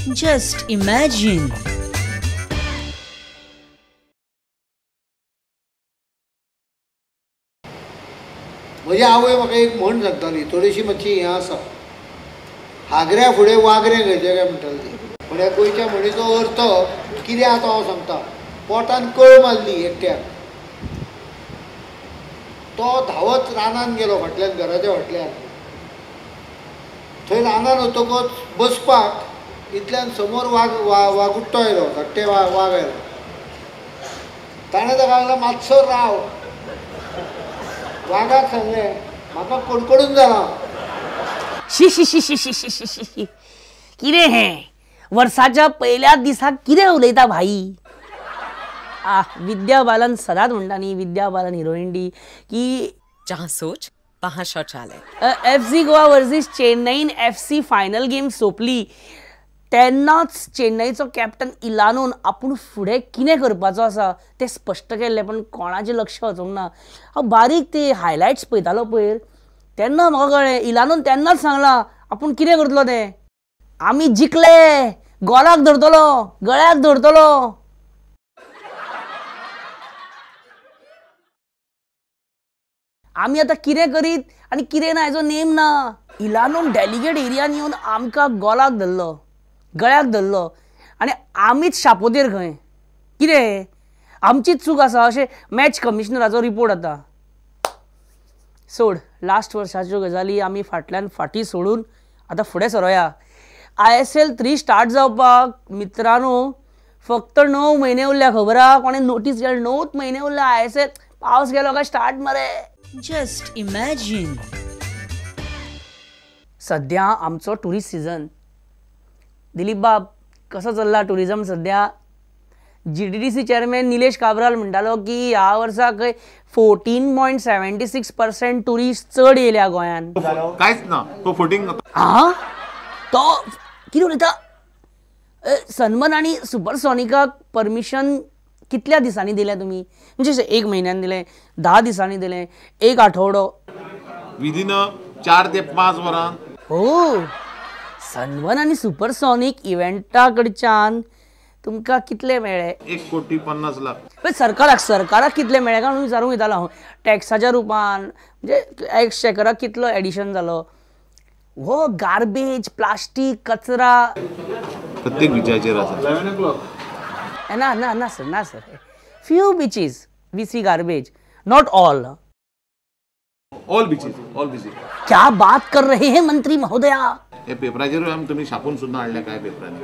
Just imagine. म्हजी आवय म्हाका एक म्हण सांगताली, थोडीशी मातशी हें आसा, हागऱ्या फुडें वागरें खंयचें काय म्हणटाली ती. पूण ह्या गोंयच्या म्हणीचो अर्थ कितें आसा तो हांव सांगता. पोटान कळ मारली एकट्याक, तो धांवत रानान गेलो फाटल्यान, घराच्या फाटल्यान. थंय रानान वतकच बसपाक इतल्यान समोर वागुट्टो आयलो, धाकटे वाग आयलो. ताणें ताका सांगलें मातसो राव. वागाक सांगलें म्हाका कडकडून जाला. शी शी शी शी शी शी शी शी शी किरे हें वर्साच्या पयल्या दिसाक कितें उलयता भाई. विद्या बालन सदांच म्हणटा न्ही, विद्या बालन हिरोईन डी की जहाँ सोच वहाँ शौचालय. FC Goa versus Chennaiyin FC final game सोंपली तेन्नाच चेन्नईचो कॅप्टन इलानोन आपूण फुडें कितें करपाचो आसा तें स्पश्ट केल्लें, पण कोणाचें लक्ष वचूंक ना. हांव बारीक ते हायलायट्स पळयतालो पयर तेन्ना म्हाका कळ्ळें इलानोन तेन्नाच सांगलां आपूण कितें करतलो तें. आमी जिखले, गोलाक धरतलो, गळ्याक धरतलो. आमी आतां कितें करीत आनी कितें ना हेजो नेम ना. इलानोन डेलिगेट एरियान येवन आमकां गोलाक धरलो, गळ्याक धरलो आनी आमीच शापोतेर खंय. कितें आमचीच चूक आसा अशें मॅच कमिशनराचो रिपोर्ट आतां. सोड लास्ट वर्साच्यो गजाली आमी फाटल्यान फाटीं सोडून आतां फुडें सरोया. ISL 3 स्टार्ट जावपाक मित्रांनो फक्त 9 म्हयने उरल्या. खबर आहा कोणें नोटीस केलें? 9 म्हयने उरल्या ISL. पावस गेलो काय स्टार्ट मरे. Just imagine. सध्या आमचो टुरिस्ट सीझन. दिलीप बाब कसो चल्ला टुरिझम सध्या? GTDC चेअरमॅन निलेश काब्राल म्हणटालो की ह्या वर्सा खंय 14.76% टुरिस्ट चड येयल्या गोंयान. कांयच ना तो 14. तो कितें उलयता? सनमन आनी सुपरसॉनिकाक परमिशन कितल्या दिसांनी दिलें तुमी? म्हणजे 1 म्हयन्यान दिलें, 10 दिसांनी दिलें, 1 आठवडो? विदीन 4 ते 5 वरां. हो, सनवन आनी सुपरसॉनिक इव्हेंटा कडच्यान तुमकां कितले मेळ्ळे? 1,50,00,000. सरकाराक कितले मेळ्ळे काय म्हणून विचारूंक येतालो हांव. टॅक्साच्या रुपान म्हणजे एक्सचेकराक कितलो एडिशन जालो? हो गार्बेज, प्लास्टीक, कचरा प्रत्येक बिचाचेर आसा. ना sir. Few beaches we see garbage, not all. All beaches. क्या बात कर रहे हैं मंत्री महोदया? हे पेपराचेर तुम्ही छापून सुद्धा हाडल्या काय पेपरांनी?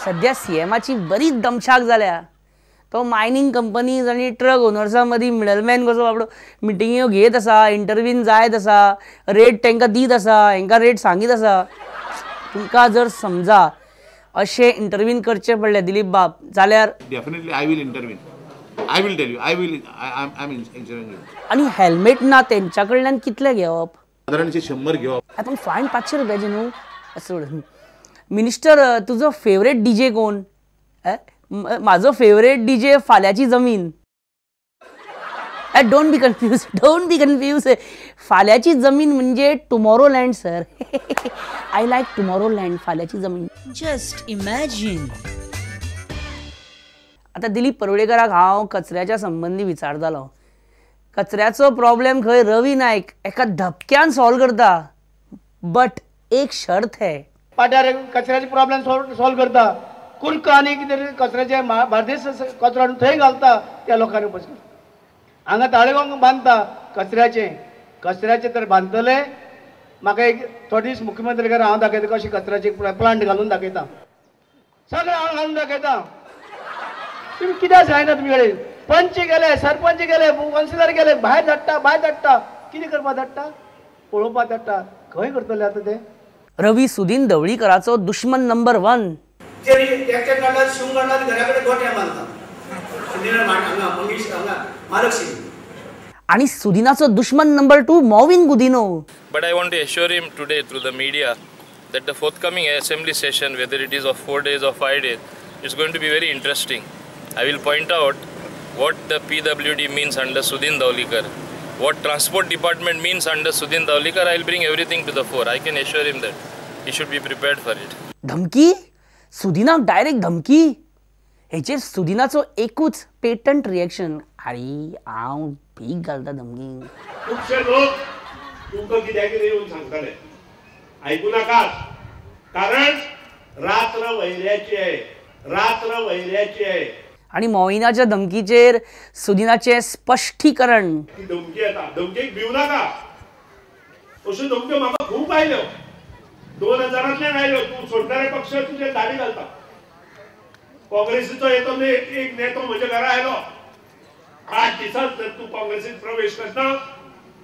सध्या सीएमाची बरीच दमछाक जाल्या. तो मायनिंग कंपनीज आणि ट्रक ओनर्सां मदीं मिडलमॅन कसो बाबडो मिटिंग्यो घेत आसा, इंटरव्हीन जायत आसा, रेट तांकां दीत आसा, हांकां रेट सांगीत आसा. तुमकां जर समजा अशें इंटरव्हीन करचें पडलें दिलीप बाब जाल्यार definitely I will intervene. I will tell you. I am intervene. आणि हेल्मेट ना तेंच्या कडल्यान कितले घेवप? साधारणशे 100 घेवप. पण फायन 500 रुपयाचे न्हू. सोड. मिनिस्टर तुजो फेवरेट डीजे कोण? माझो फेवरेट डीजे फाल्याची जमीन. Don't be confuse. फाल्याची जमीन म्हणजे Tomorrowland sir. I like Tomorrowland. फाल्याची जमीन. Just imagine. आता दिलीप परवडेकराक हांव कचऱ्याच्या संबंधी विचारतालो. कचऱ्याचो प्रॉब्लेम खंय रवी नायक एका धपक्यान सॉल्व करता. बट एक शर्त है. पाट्यार कचऱ्याचे प्रॉब्लेम सॉल्व करता. कुर्क आनी कितें कचऱ्याचे बार्देस कचरो थंय घालता त्या लोकांनी बसून. हांगा ताळेगांव बांदता कचऱ्याचे तर बांदतले. म्हाका एक थोडे दीस मुख्यमंत्री हांव दाखयता कशी कचऱ्याचे प्लांट घालून दाखयता. सगळें हांव घालून दाखयता. तुमी कित्याक जायना तुमी कडेन? पंच गेले, सरपंच गेले, कावन्सिलर गेले, भायर धाडटा. कितें करपाक धाडटा? पळोवपाक धाडटा. खंय करतले आतां ते? रवी सुदीन ढवळीकराचो दुश्मन नंबर 1. आणि सुदीनाचो दुश्मन number 2 Mauvin Godinho. But I want to assure him today through the media that the forthcoming assembly session, whether it is of 4 days or 5 days, is going to be very interesting. I will point out what the PWD means under Sudhin Dhawlikar, what transport department means under Sudhin Dhawlikar. I will bring everything to the fore. I can assure him that he should be prepared for it. धमकी? सुदिनाक direct धमकी. हेचेर सुदिनाचो एकूच patent reaction, अरे हांव भीक घालता धमकी. खुबशे लोक तुमकां कित्याक कितें येवन सांगतले, आयकू नाकात, कारण रात्र वैऱ्याची आहे, रात्र वैऱ्याची आहे. आणि मोहिनाच्या धमकीचेर सुदिनाचे स्पश्टीकरण. ती धमकी येता, धमकेक भिवू नाका. अश्यो धमक्यो म्हाका खूब आयल्यो, 2000तल्यान आयल्यो. तूं सोडणारे पक्ष तुजे दाडी घालता. काँग्रेसीचो येतो एक नेतो म्हज्या घरा आयलो, 8 दिसांत जर तूं काँग्रेसीत प्रवेश करता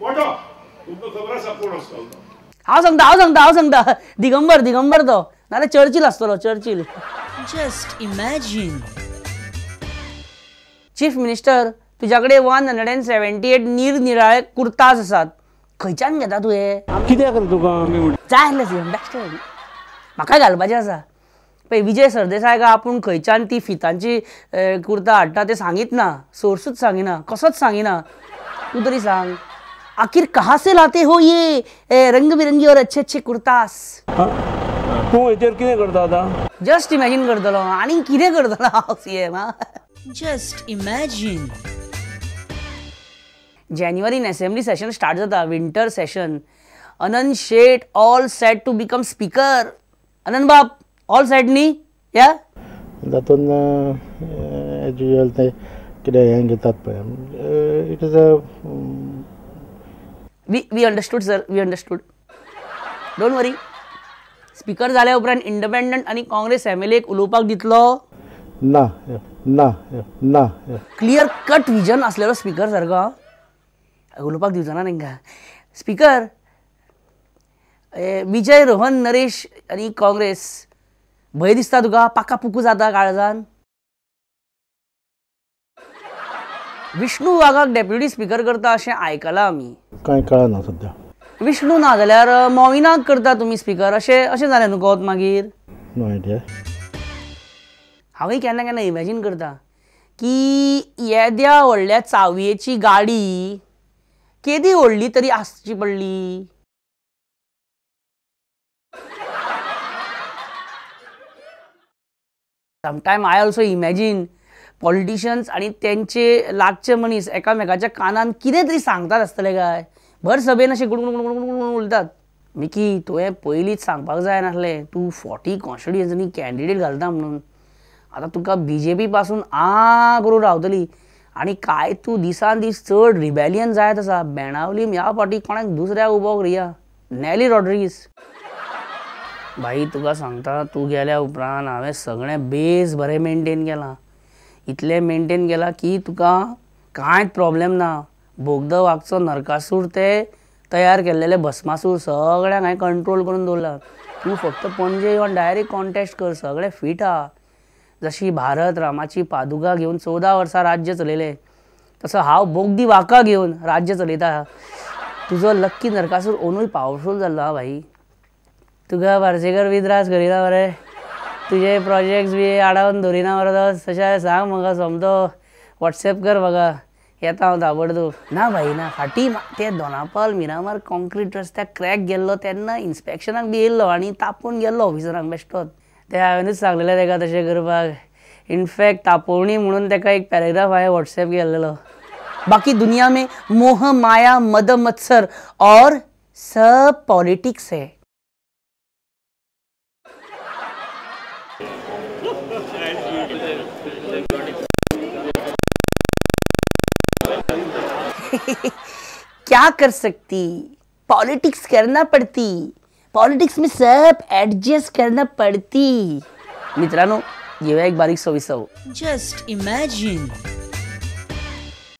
मोठो, तुमकां खबर आसा कोण आसतलो तो. हांव सांगता दिगंबर तो, नाल्यार चर्चिल आसतलो, Churchill. Just imagine. Chief minister, तुझ्या कडेन 178 निरनिराळे कुर्ताज आसात, खंयच्यान घेता तूं हे? कित्याक तुका जाय आसलें म्हाका घालपाचें आसा पळय. विजय सरदेसाय का आपूण खंयच्यान ती फितांची कुर्ता हाडटा तें सांगीत ना, सोर्सूच सांगिना, कसोच सांगिना. तूं तरी सांग, आखिर कहाँ से लाते हो ये रंग बिरंगी और अच्छे अच्छे कुर्तास? तूं हेचेर कितें करता आतां? जस्ट इमॅजिन करतलो, आनी कितें करतलो हांव सीएम. Just imagine. जानेवारीन असेंब्ली सेशन स्टार्ट जाता, winter session. Anant Shet all set to become speaker. Anant Bab all set न्ही? या तातूंत एज युजल ते कितें हें घेतात पळय, it is a we understood sir, we understood. Don't worry. Speaker जाल्या उपरांत इंडिपेंडंट आनी काँग्रेस एमएलएक उलोवपाक दितलो ना. क्लियर कट विजन असलेलो स्पीकर सारको उलोवपाक दिवचो ना तांकां. स्पीकर, विजय रोहन नरेश आनी काँग्रेस, भंय दिसता तुका? पाका पुकू जाता काळजान? विष्णू वाघाक डेप्युटी स्पीकर करता अशें आयकलां आमी. कांय कळना सद्या. विष्णू ना जाल्यार मोविनाक करता तुमी स्पीकर, अशें जालें न्हू कोत मागीर? No idea. हांवूय केन्ना केन्ना इमॅजीन करता की येद्या व्हडल्या चावयेची गाडी केदी व्हडली तरी आसची पडली. Sometime I also imagine politicians आनी तेंचे लागचे मनीस एकामेकाच्या कानान कितें तरी सांगतात आसतले काय. भर सभेन अशें गुणगुण उलयतात. मिकी, तुवें पयलींच सांगपाक जाय नासलें तूं 40 कॉन्स्टिट्युएन्सीनी कॅन्डिडेट घालता म्हणून. आतां तुका BJP पासून करून रावतली आनी काय तूं दिसान दीस चड रिबेलियन जायत आसा. बेणावलीम ह्या फावटी कोणाक दुसऱ्याक उबो करुया, नेली रॉड्रिगीस. भाई तुका सांगता, तूं गेल्या उपरांत हांवें सगळें बेस बरें मेंटेन केलां. इतलें मेंटेन केलां की तुका कांयच प्रॉब्लेम ना. बोगदा वागचो नरकासूर ते तयार केल्लेले भस्मासूर सगळ्यांक हांवें कंट्रोल करून दवरला. तूं फक्त पणजे येवन डायरेक्ट कॉन्टेस्ट कर, सगळे फीट आहा. जशी भारत रामाची पादुका घेवन 14 वर्सां राज्य चलयलें, तसो हांव बोगदी वाका घेवन राज्य चलयता. तुजो लक्की नरकासूर ओनूय पावरफूल जाल्लो हा भाई. तुका पार्सेकर बी त्रास करिना मरे, तुजे प्रोजेक्ट्स बी आडावन दवरिना मरे. तशें सांग म्हाका, सोमतो वॉट्सॅप कर म्हाका, येता हांव ताबडतोब. ना भाई ना, फाटीं ते दोनापावल मिरामार कॉन्क्रीट रस्त्याक क्रॅक गेल्लो तेन्ना इन्स्पेक्शनाक बी येयल्लो आनी तापोवन गेल्लो ऑफिसरांक बेश्टोच. ते हांवेनूच सांगलेलें तेका तशें करपाक. इनफॅक्ट तापोवणी म्हणून तेका एक पॅरेग्राफ हांवें वॉट्सॅप केल्लेलो. बाकी दुनिया में मोह माया मद मत्सर और सब पॉलिटिक्स है. क्या कर सकती, पॉलिटिक्स करना पड़ती. पॉलिटिक्स में सब एडजस्ट करना पड़ती. मित्रांनो, घेऊया एक बारीक सविस्तर. Just imagine.